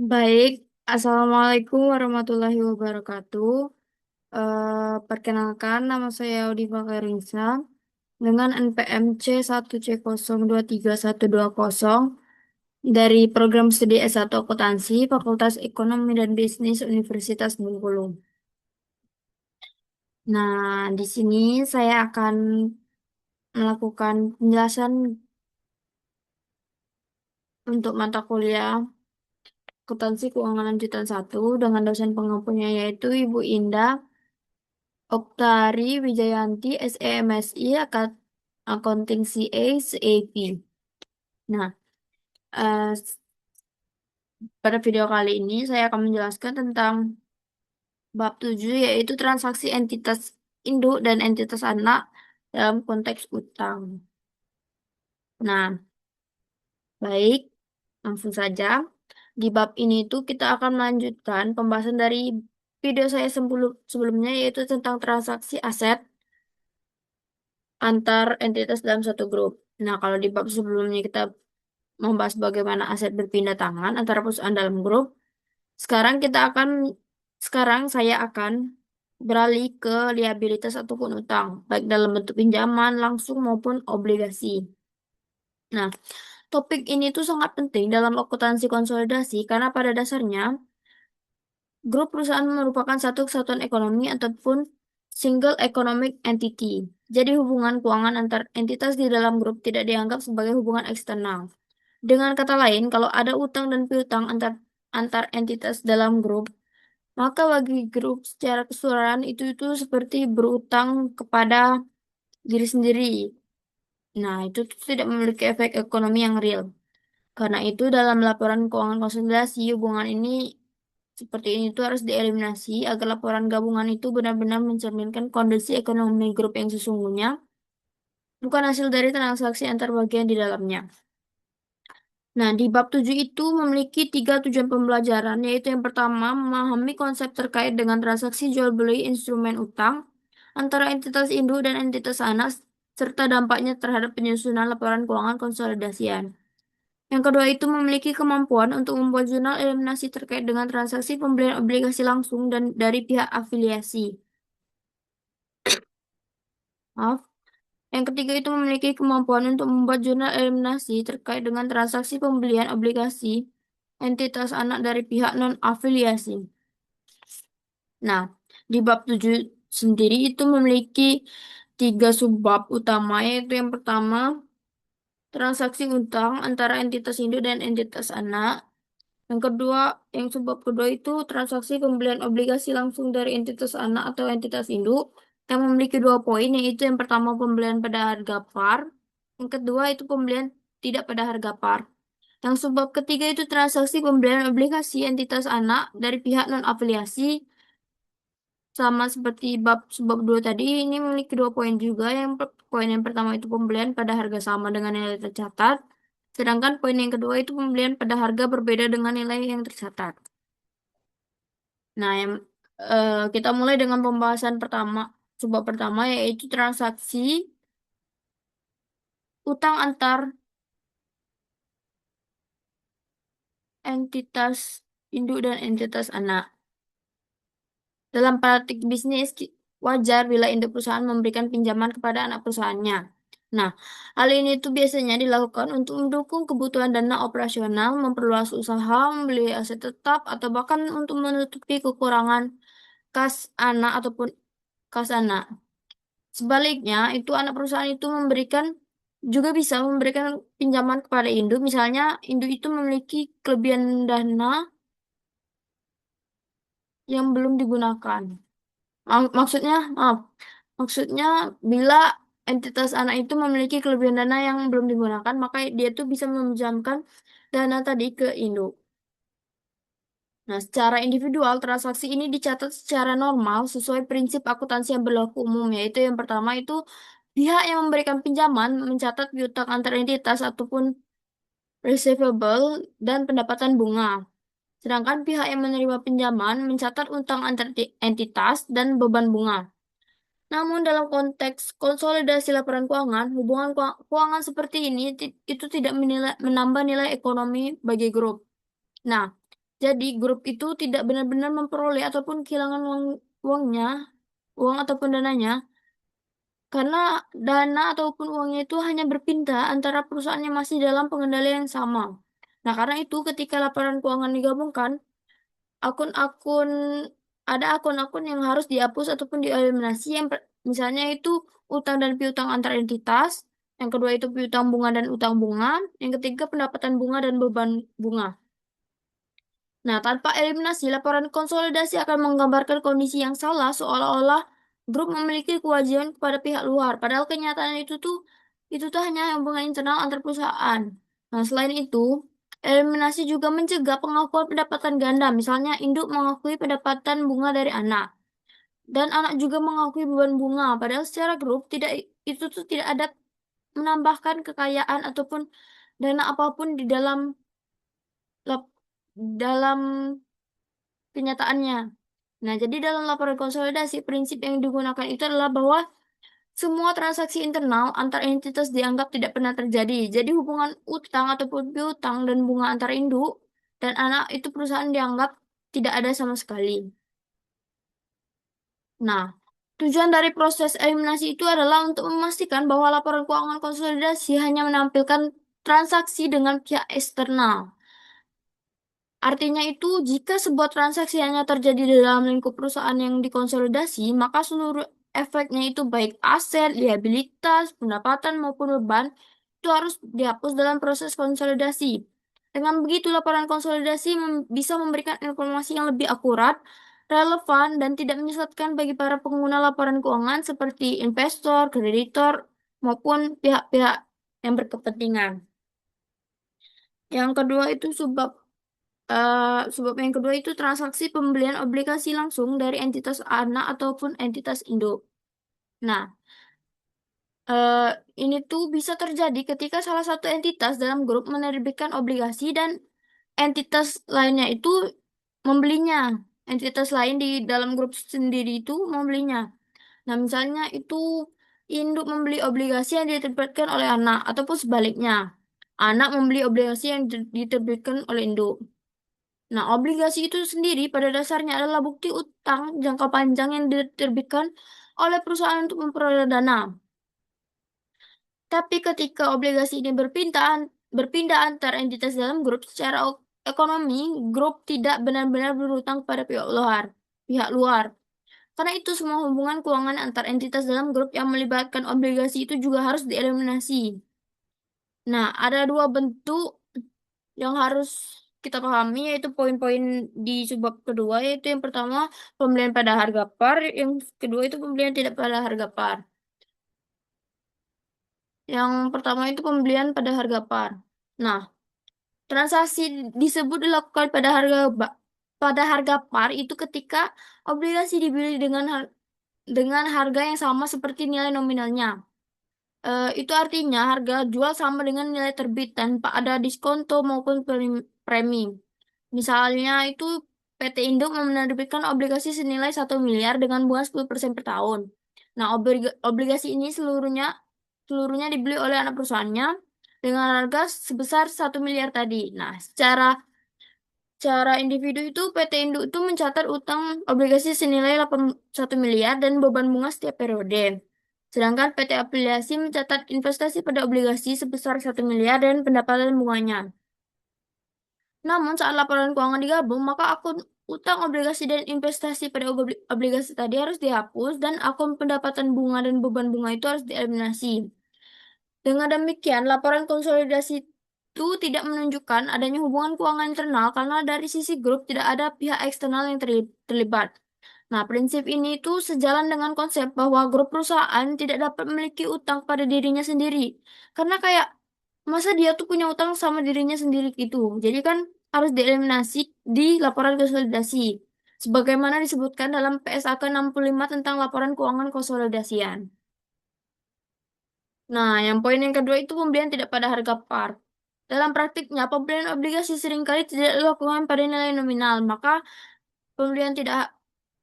Baik, Assalamualaikum warahmatullahi wabarakatuh. Perkenalkan, nama saya Audiva Khairunisa dengan NPM C1C023120 dari Program Studi S1 Akuntansi Fakultas Ekonomi dan Bisnis Universitas Bengkulu. Nah, di sini saya akan melakukan penjelasan untuk mata kuliah Akuntansi Keuangan Lanjutan 1 dengan dosen pengampunya yaitu Ibu Indah Oktari Wijayanti SEMSI Accounting CA CAP. Nah, eh, pada video kali ini saya akan menjelaskan tentang bab 7 yaitu transaksi entitas induk dan entitas anak dalam konteks utang. Nah, baik, langsung saja. Di bab ini tuh kita akan melanjutkan pembahasan dari video saya sebelumnya yaitu tentang transaksi aset antar entitas dalam satu grup. Nah, kalau di bab sebelumnya kita membahas bagaimana aset berpindah tangan antara perusahaan dalam grup. Sekarang kita akan, sekarang saya akan beralih ke liabilitas ataupun utang, baik dalam bentuk pinjaman langsung maupun obligasi. Nah, topik ini tuh sangat penting dalam akuntansi konsolidasi karena pada dasarnya grup perusahaan merupakan satu kesatuan ekonomi ataupun single economic entity. Jadi hubungan keuangan antar entitas di dalam grup tidak dianggap sebagai hubungan eksternal. Dengan kata lain, kalau ada utang dan piutang antar entitas dalam grup, maka bagi grup secara keseluruhan itu seperti berutang kepada diri sendiri. Nah, itu tuh tidak memiliki efek ekonomi yang real. Karena itu dalam laporan keuangan konsolidasi, hubungan ini seperti ini tuh harus dieliminasi agar laporan gabungan itu benar-benar mencerminkan kondisi ekonomi grup yang sesungguhnya, bukan hasil dari transaksi antar bagian di dalamnya. Nah, di bab 7 itu memiliki tiga tujuan pembelajaran, yaitu yang pertama, memahami konsep terkait dengan transaksi jual beli instrumen utang antara entitas induk dan entitas anak, serta dampaknya terhadap penyusunan laporan keuangan konsolidasian. Yang kedua itu memiliki kemampuan untuk membuat jurnal eliminasi terkait dengan transaksi pembelian obligasi langsung dan dari pihak afiliasi. Maaf. Yang ketiga itu memiliki kemampuan untuk membuat jurnal eliminasi terkait dengan transaksi pembelian obligasi entitas anak dari pihak non-afiliasi. Nah, di bab 7 sendiri itu memiliki tiga subbab utama, yaitu yang pertama, transaksi utang antara entitas induk dan entitas anak. Yang kedua, yang subbab kedua itu transaksi pembelian obligasi langsung dari entitas anak atau entitas induk yang memiliki dua poin, yaitu yang pertama pembelian pada harga par, yang kedua itu pembelian tidak pada harga par. Yang subbab ketiga itu transaksi pembelian obligasi entitas anak dari pihak non-afiliasi, sama seperti bab subbab dua tadi, ini memiliki dua poin juga. Poin yang pertama itu pembelian pada harga sama dengan nilai tercatat, sedangkan poin yang kedua itu pembelian pada harga berbeda dengan nilai yang tercatat. Nah, kita mulai dengan pembahasan pertama, subbab pertama yaitu transaksi utang antar entitas induk dan entitas anak. Dalam praktik bisnis, wajar bila induk perusahaan memberikan pinjaman kepada anak perusahaannya. Nah, hal ini itu biasanya dilakukan untuk mendukung kebutuhan dana operasional, memperluas usaha, membeli aset tetap, atau bahkan untuk menutupi kekurangan kas anak ataupun kas anak. Sebaliknya, itu anak perusahaan itu juga bisa memberikan pinjaman kepada induk. Misalnya, induk itu memiliki kelebihan dana yang belum digunakan. Maaf, maksudnya bila entitas anak itu memiliki kelebihan dana yang belum digunakan, maka dia tuh bisa meminjamkan dana tadi ke induk. Nah, secara individual, transaksi ini dicatat secara normal sesuai prinsip akuntansi yang berlaku umum, yaitu yang pertama itu pihak yang memberikan pinjaman mencatat piutang antar entitas ataupun receivable dan pendapatan bunga. Sedangkan pihak yang menerima pinjaman mencatat utang antar entitas dan beban bunga. Namun dalam konteks konsolidasi laporan keuangan, hubungan keuangan seperti ini itu tidak menambah nilai ekonomi bagi grup. Nah, Jadi grup itu tidak benar-benar memperoleh ataupun kehilangan uangnya, uang ataupun dananya, karena dana ataupun uangnya itu hanya berpindah antara perusahaan yang masih dalam pengendalian yang sama. Nah, karena itu ketika laporan keuangan digabungkan, akun-akun ada akun-akun yang harus dihapus ataupun dieliminasi yang misalnya itu utang dan piutang antar entitas, yang kedua itu piutang bunga dan utang bunga, yang ketiga pendapatan bunga dan beban bunga. Nah, tanpa eliminasi, laporan konsolidasi akan menggambarkan kondisi yang salah seolah-olah grup memiliki kewajiban kepada pihak luar. Padahal kenyataan itu tuh hanya hubungan internal antar perusahaan. Nah, selain itu, eliminasi juga mencegah pengakuan pendapatan ganda. Misalnya, induk mengakui pendapatan bunga dari anak. Dan anak juga mengakui beban bunga. Padahal secara grup, itu tuh tidak ada menambahkan kekayaan ataupun dana apapun di lap- dalam kenyataannya. Nah, jadi dalam laporan konsolidasi, prinsip yang digunakan itu adalah bahwa semua transaksi internal antar entitas dianggap tidak pernah terjadi. Jadi hubungan utang ataupun piutang dan bunga antar induk dan anak itu perusahaan dianggap tidak ada sama sekali. Nah, tujuan dari proses eliminasi itu adalah untuk memastikan bahwa laporan keuangan konsolidasi hanya menampilkan transaksi dengan pihak eksternal. Artinya itu, jika sebuah transaksi hanya terjadi di dalam lingkup perusahaan yang dikonsolidasi, maka seluruh efeknya itu baik aset, liabilitas, pendapatan maupun beban, itu harus dihapus dalam proses konsolidasi. Dengan begitu, laporan konsolidasi bisa memberikan informasi yang lebih akurat, relevan, dan tidak menyesatkan bagi para pengguna laporan keuangan seperti investor, kreditor, maupun pihak-pihak yang berkepentingan. Yang kedua itu sebab yang kedua itu transaksi pembelian obligasi langsung dari entitas anak ataupun entitas induk. Nah, eh, ini tuh bisa terjadi ketika salah satu entitas dalam grup menerbitkan obligasi dan entitas lainnya itu membelinya. Entitas lain di dalam grup sendiri itu membelinya. Nah, misalnya itu induk membeli obligasi yang diterbitkan oleh anak ataupun sebaliknya. Anak membeli obligasi yang diterbitkan oleh induk. Nah, obligasi itu sendiri pada dasarnya adalah bukti utang jangka panjang yang diterbitkan oleh perusahaan untuk memperoleh dana. Tapi ketika obligasi ini berpindah antar entitas dalam grup secara ekonomi, grup tidak benar-benar berhutang pada pihak luar. Karena itu semua hubungan keuangan antar entitas dalam grup yang melibatkan obligasi itu juga harus dieliminasi. Nah, ada dua bentuk yang harus kita pahami yaitu poin-poin di subbab kedua yaitu yang pertama pembelian pada harga par, yang kedua itu pembelian tidak pada harga par. Yang pertama itu pembelian pada harga par. Nah, transaksi disebut dilakukan pada harga par itu ketika obligasi dibeli dengan harga yang sama seperti nilai nominalnya. Itu artinya harga jual sama dengan nilai terbit tanpa ada diskonto maupun premi. Misalnya itu PT Induk menerbitkan obligasi senilai 1 miliar dengan bunga 10% per tahun. Nah, obligasi ini seluruhnya dibeli oleh anak perusahaannya dengan harga sebesar 1 miliar tadi. Nah, secara individu itu PT Induk itu mencatat utang obligasi senilai 81 miliar dan beban bunga setiap periode. Sedangkan PT Afiliasi mencatat investasi pada obligasi sebesar 1 miliar dan pendapatan bunganya. Namun saat laporan keuangan digabung, maka akun utang obligasi dan investasi pada obligasi tadi harus dihapus dan akun pendapatan bunga dan beban bunga itu harus dieliminasi. Dengan demikian, laporan konsolidasi itu tidak menunjukkan adanya hubungan keuangan internal karena dari sisi grup tidak ada pihak eksternal yang terlibat. Nah, prinsip ini itu sejalan dengan konsep bahwa grup perusahaan tidak dapat memiliki utang pada dirinya sendiri. Karena kayak, masa dia tuh punya utang sama dirinya sendiri gitu. Jadi kan harus dieliminasi di laporan konsolidasi. Sebagaimana disebutkan dalam PSAK 65 tentang laporan keuangan konsolidasian. Nah, yang poin yang kedua itu pembelian tidak pada harga par. Dalam praktiknya, pembelian obligasi seringkali tidak dilakukan pada nilai nominal, maka pembelian tidak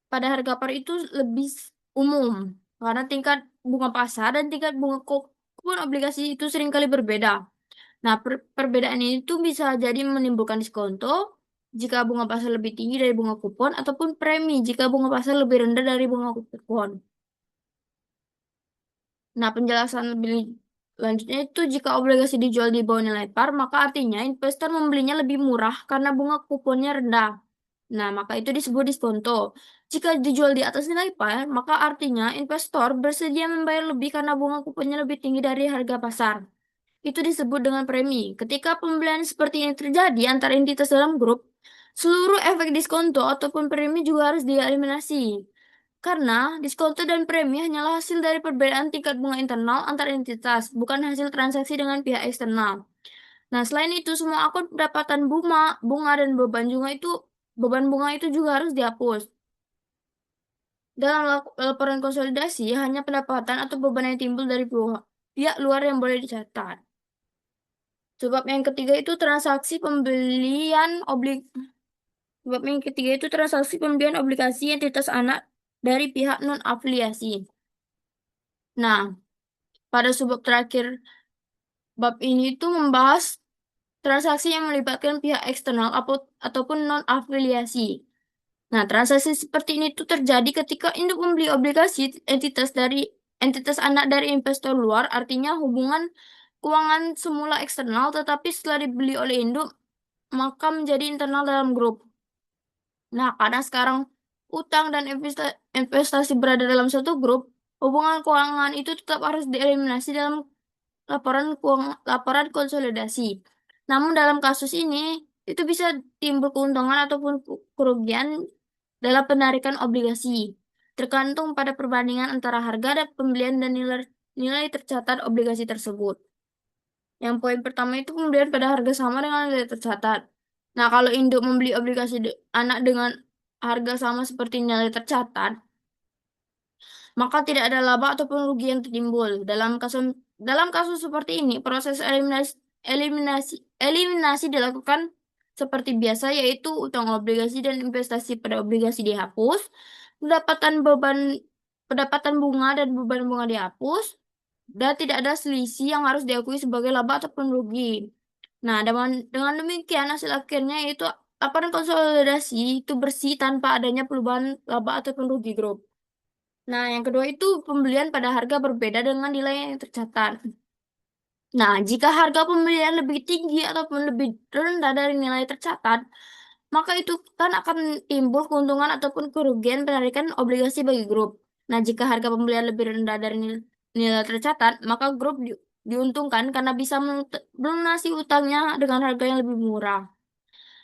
pada harga par itu lebih umum karena tingkat bunga pasar dan tingkat bunga kupon obligasi itu seringkali berbeda. Nah, perbedaan ini tuh bisa jadi menimbulkan diskonto jika bunga pasar lebih tinggi dari bunga kupon, ataupun premi jika bunga pasar lebih rendah dari bunga kupon. Nah, penjelasan lebih lanjutnya itu jika obligasi dijual di bawah nilai par, maka artinya investor membelinya lebih murah karena bunga kuponnya rendah. Nah, maka itu disebut diskonto. Jika dijual di atas nilai par, maka artinya investor bersedia membayar lebih karena bunga kuponnya lebih tinggi dari harga pasar. Itu disebut dengan premi. Ketika pembelian seperti ini terjadi antara entitas dalam grup, seluruh efek diskonto ataupun premi juga harus dieliminasi. Karena diskonto dan premi hanyalah hasil dari perbedaan tingkat bunga internal antar entitas, bukan hasil transaksi dengan pihak eksternal. Nah, selain itu, semua akun pendapatan bunga dan beban bunga itu juga harus dihapus. Dalam laporan konsolidasi, hanya pendapatan atau beban yang timbul dari pihak luar yang boleh dicatat. Sebab yang ketiga itu transaksi pembelian oblig Sebab yang ketiga itu transaksi pembelian obligasi entitas anak dari pihak non afiliasi. Nah, pada subbab terakhir bab ini itu membahas transaksi yang melibatkan pihak eksternal ataupun non afiliasi. Nah, transaksi seperti ini tuh terjadi ketika induk membeli obligasi entitas anak dari investor luar, artinya hubungan keuangan semula eksternal, tetapi setelah dibeli oleh induk, maka menjadi internal dalam grup. Nah, karena sekarang utang dan investasi berada dalam satu grup, hubungan keuangan itu tetap harus dieliminasi dalam laporan konsolidasi. Namun dalam kasus ini, itu bisa timbul keuntungan ataupun kerugian dalam penarikan obligasi, tergantung pada perbandingan antara harga dan pembelian dan nilai tercatat obligasi tersebut. Yang poin pertama itu pembelian pada harga sama dengan nilai tercatat. Nah, kalau induk membeli obligasi anak dengan harga sama seperti nilai tercatat, maka tidak ada laba ataupun rugi yang tertimbul. Dalam kasus seperti ini, proses eliminasi eliminasi dilakukan seperti biasa, yaitu utang obligasi dan investasi pada obligasi dihapus, pendapatan beban pendapatan bunga dan beban bunga dihapus, dan tidak ada selisih yang harus diakui sebagai laba ataupun rugi. Nah, dengan demikian hasil akhirnya yaitu laporan konsolidasi itu bersih tanpa adanya perubahan laba ataupun rugi grup. Nah, yang kedua itu pembelian pada harga berbeda dengan nilai yang tercatat. Nah, jika harga pembelian lebih tinggi ataupun lebih rendah dari nilai tercatat, maka itu kan akan timbul keuntungan ataupun kerugian penarikan obligasi bagi grup. Nah, jika harga pembelian lebih rendah dari nilai tercatat, maka grup diuntungkan karena bisa melunasi utangnya dengan harga yang lebih murah.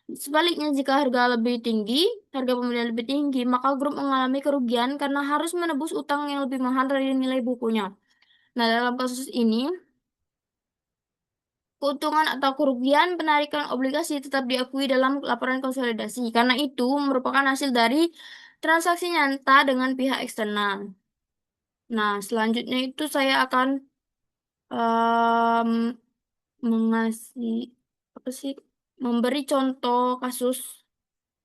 Sebaliknya, jika harga pembelian lebih tinggi, maka grup mengalami kerugian karena harus menebus utang yang lebih mahal dari nilai bukunya. Nah, dalam kasus ini, keuntungan atau kerugian penarikan obligasi tetap diakui dalam laporan konsolidasi, karena itu merupakan hasil dari transaksi nyata dengan pihak eksternal. Nah, selanjutnya itu saya akan em, mengasih apa sih, memberi contoh kasus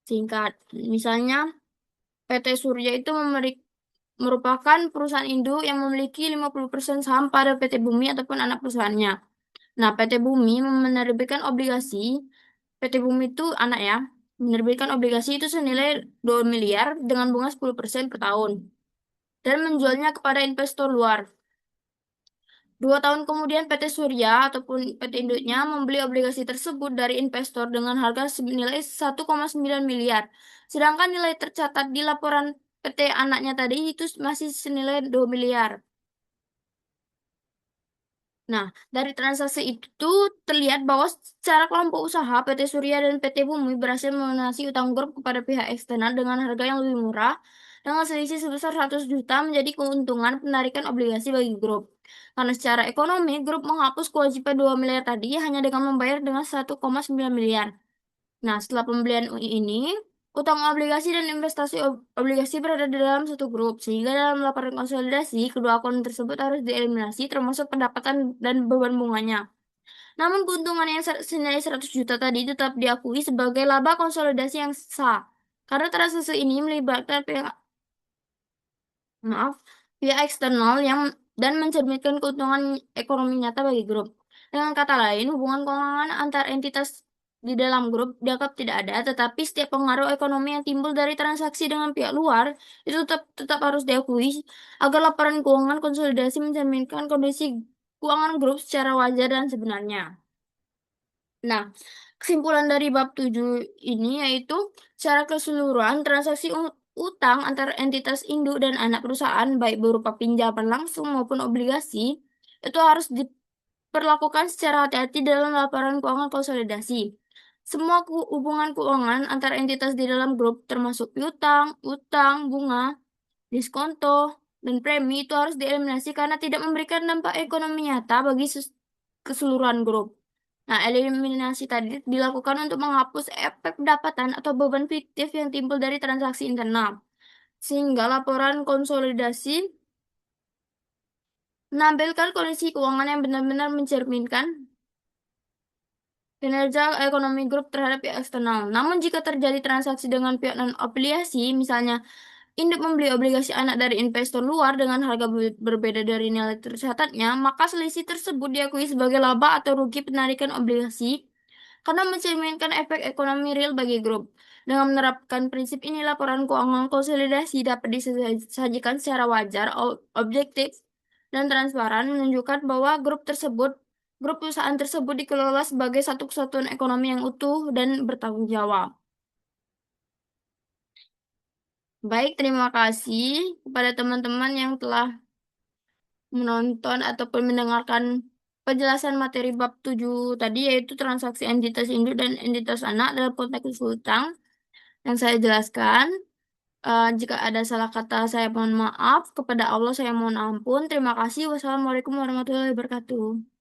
singkat. Misalnya, PT Surya itu merupakan perusahaan induk yang memiliki 50% saham pada PT Bumi ataupun anak perusahaannya. Nah, PT Bumi menerbitkan obligasi, PT Bumi itu anak ya, menerbitkan obligasi itu senilai 2 miliar dengan bunga 10% per tahun dan menjualnya kepada investor luar. 2 tahun kemudian PT Surya ataupun PT induknya membeli obligasi tersebut dari investor dengan harga senilai 1,9 miliar. Sedangkan nilai tercatat di laporan PT anaknya tadi itu masih senilai 2 miliar. Nah, dari transaksi itu terlihat bahwa secara kelompok usaha PT Surya dan PT Bumi berhasil melunasi utang grup kepada pihak eksternal dengan harga yang lebih murah dengan selisih sebesar 100 juta menjadi keuntungan penarikan obligasi bagi grup. Karena secara ekonomi, grup menghapus kewajiban 2 miliar tadi hanya dengan membayar dengan 1,9 miliar. Nah, setelah pembelian ini, utang obligasi dan investasi obligasi berada di dalam satu grup, sehingga dalam laporan konsolidasi, kedua akun tersebut harus dieliminasi, termasuk pendapatan dan beban bunganya. Namun keuntungan yang senilai 100 juta tadi tetap diakui sebagai laba konsolidasi yang sah, karena transaksi ini melibatkan maaf, pihak eksternal dan mencerminkan keuntungan ekonomi nyata bagi grup. Dengan kata lain, hubungan keuangan antar entitas di dalam grup dianggap tidak ada, tetapi setiap pengaruh ekonomi yang timbul dari transaksi dengan pihak luar itu tetap tetap harus diakui agar laporan keuangan konsolidasi mencerminkan kondisi keuangan grup secara wajar dan sebenarnya. Nah, kesimpulan dari bab 7 ini yaitu secara keseluruhan transaksi utang antar entitas induk dan anak perusahaan baik berupa pinjaman langsung maupun obligasi itu harus diperlakukan secara hati-hati dalam laporan keuangan konsolidasi. Semua hubungan keuangan antar entitas di dalam grup termasuk piutang, utang, bunga, diskonto, dan premi itu harus dieliminasi karena tidak memberikan dampak ekonomi nyata bagi keseluruhan grup. Nah, eliminasi tadi dilakukan untuk menghapus efek pendapatan atau beban fiktif yang timbul dari transaksi internal. Sehingga laporan konsolidasi menampilkan kondisi keuangan yang benar-benar mencerminkan kinerja ekonomi grup terhadap pihak eksternal. Namun jika terjadi transaksi dengan pihak non-afiliasi, misalnya induk membeli obligasi anak dari investor luar dengan harga berbeda dari nilai tercatatnya, maka selisih tersebut diakui sebagai laba atau rugi penarikan obligasi karena mencerminkan efek ekonomi real bagi grup. Dengan menerapkan prinsip ini, laporan keuangan konsolidasi dapat disajikan secara wajar, objektif, dan transparan, menunjukkan bahwa grup perusahaan tersebut dikelola sebagai satu kesatuan ekonomi yang utuh dan bertanggung jawab. Baik, terima kasih kepada teman-teman yang telah menonton ataupun mendengarkan penjelasan materi bab 7 tadi, yaitu transaksi entitas induk dan entitas anak dalam konteks utang yang saya jelaskan. Jika ada salah kata, saya mohon maaf. Kepada Allah, saya mohon ampun. Terima kasih. Wassalamualaikum warahmatullahi wabarakatuh.